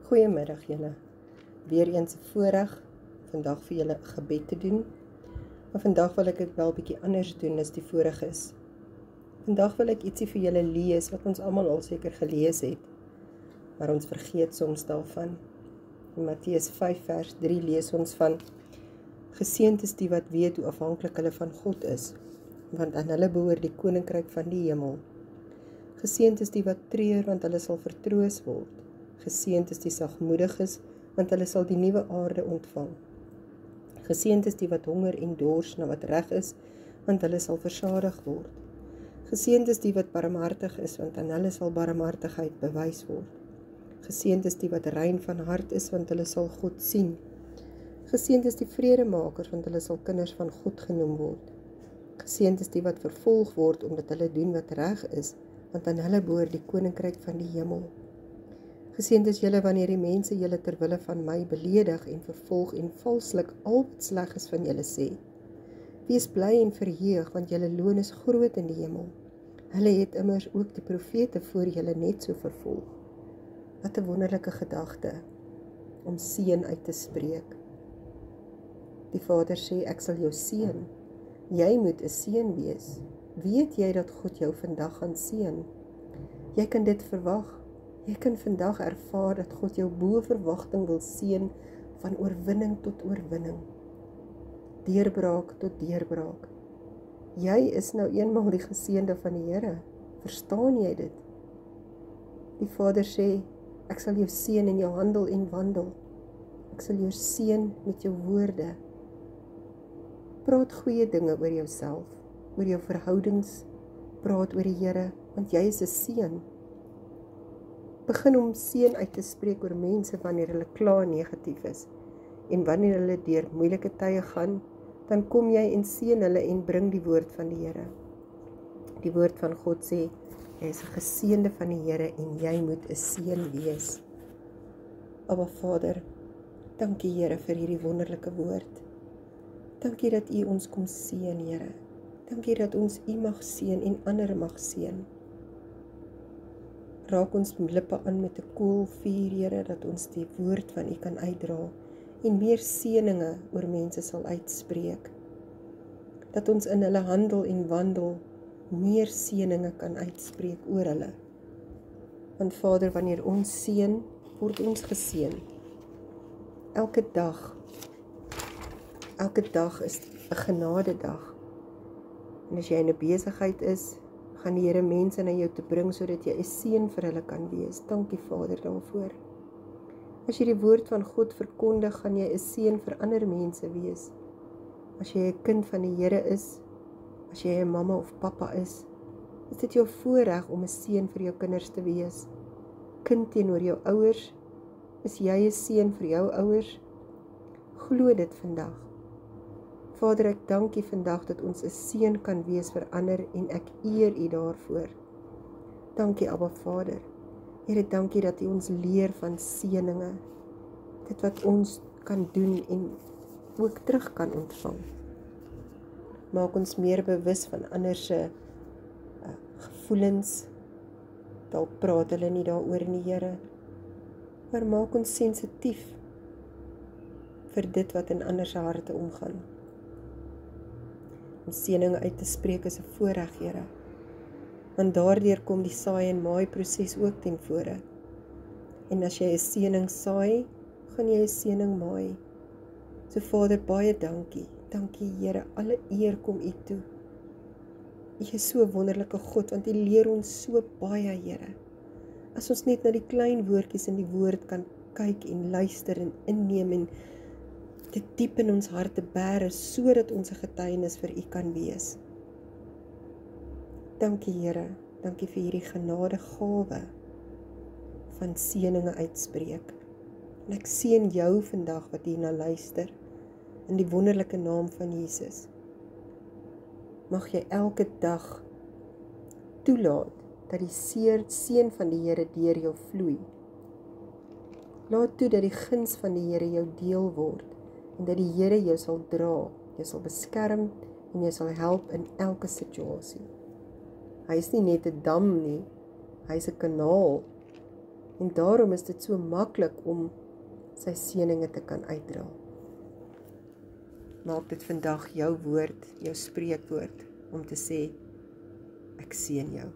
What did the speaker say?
Goeiemiddag julle. Weer eens 'n voorreg vandag vir julle 'n gebed te doen. Maar vandag wil ek dit wel bietjie anders doen as die vorige is. Vandag wil ek ietsie vir julle lees wat ons almal al seker gelees het, maar ons vergeet soms daarvan. In Matteus 5 vers 3 lees ons van: Geseënd is die wat weet hoe afhanklik hulle van God is, want aan hulle behoort die koninkryk van die hemel. Geseënd is die wat treur, want hulle sal vertroos word. Geseënd is die sagmoediges, want hulle sal die nuwe aarde ontvang. Geseënd is die wat honger en dors na wat reg is, want hulle sal versadig word. Geseënd is die wat barmhartig is, want aan hulle sal barmhartigheid bewys word. Geseënd is die wat rein van hart is, want hulle sal God sien. Geseënd is die vredemakers, want hulle sal kinders van God genoem word. Geseënd is die wat vervolg word, omdat hulle doen wat reg is, want aan hulle behoort die koninkryk van die hemel. Geseënd is julle wanneer die mense julle ter wille van my beledig en vervolg en valslik al wat sleg is van julle sê. Wees bly en verheug, want julle loon is groot in die hemel. Hulle het immers ook die profete voor julle net so vervolg. Wat 'n wonderlike gedagte om seën uit te spreek. Die Vader sê, ek sal jou seën. Jy moet 'n seën wees. Weet jy dat God jou vandag gaan seën? Jy kan dit verwag. Jy kan vandag ervaar dat God jou bo verwagting wil seën, van oorwinning tot oorwinning. Deurbraak tot deurbraak. Jy is nou eenmaal die geseënde van die Here. Verstaan jy dit? Die Vader sê, ek sal jou seën in jou handel en wandel. Ek sal jou seën met jou woorde. Praat goeie dinge oor jouself, oor jou verhoudings, praat oor die Here, want jy is 'n seën. Begin om seën uit te spreek oor mense wanneer hulle klaar negatief is. En wanneer hulle deur moeilike tye gaan, dan kom jy en seën hulle en bring die woord van die Here. Die woord van God sê, jy is 'n geseënde van die Here en jy moet 'n seën wees. Aba Vader, dankie Here vir hierdie wonderlike woord. Dankie dat U ons kom seën, Here. Dankie dat ons U mag seën en ander mag seën. Raak ons lippe aan met 'n koelvuur, Here, dat ons die woord van U kan uitdra en meer seëninge oor mense sal uitspreek. Dat ons in hulle handel en wandel meer seëninge kan uitspreek oor hulle. Want Vader, wanneer ons seën, word ons geseën. Elke dag is 'n genadedag. En as jy in 'n besigheid is, gaan die Here mense na jou te bring, sodat jy 'n seën vir hulle kan wees. Dankie Vader daarvoor. As jy die woord van God verkondig, gaan jy 'n seën vir ander mense wees. As jy 'n kind van die Here is, as jy 'n mamma of pappa is dit jou voorreg om 'n seën vir jou kinders te wees. Kind teenoor jou ouers, is jy 'n seën vir jou ouers? Glo dit vandag. Vader, ek dank U vandag dat ons 'n seën kan wees vir ander en ek eer U daarvoor. Dankie Abba Vader. Here, dankie dat U ons leer van seëninge. Dit wat ons kan doen en ook terug kan ontvang. Maak ons meer bewus van ander se gevoelens. Dalk praat hulle nie daaroor nie, Here. Maar maak ons sensitief vir dit wat in ander se harte omgaan. Om seëninge uit te spreek is 'n voorreg, Here. Want daardeur kom die saai en maai proses ook ten vore. En as jy 'n seëning saai, gaan jy 'n seëning maai. So Vader, baie dankie. Dankie Here, alle eer kom U toe. U is so 'n wonderlike God, want U leer ons so baie, Here. As ons net na die klein woordjies in die woord kan kyk en luister en inneem en dit diep in ons harte bære, sodat ons 'n getuienis vir U kan wees. Dankie Here, dankie vir hierdie genadegawe van seëninge uitspreek. En ek seën jou vandag wat hierna luister, in die wonderlike naam van Jesus. Mag jy elke dag toelaat dat die seën van die Here deur jou vloei. Laat toe dat die guns van die Here jou deel word en dat die Here jou sal dra, jou sal beskerm en jou sal help in elke situasie. Hy is nie net 'n dam nie, hy is 'n kanaal En daarom is dit so maklik om sy seëninge te kan uitdra. Maak dit vandag jou woord, jou spreekwoord, om te sê, ek seën jou.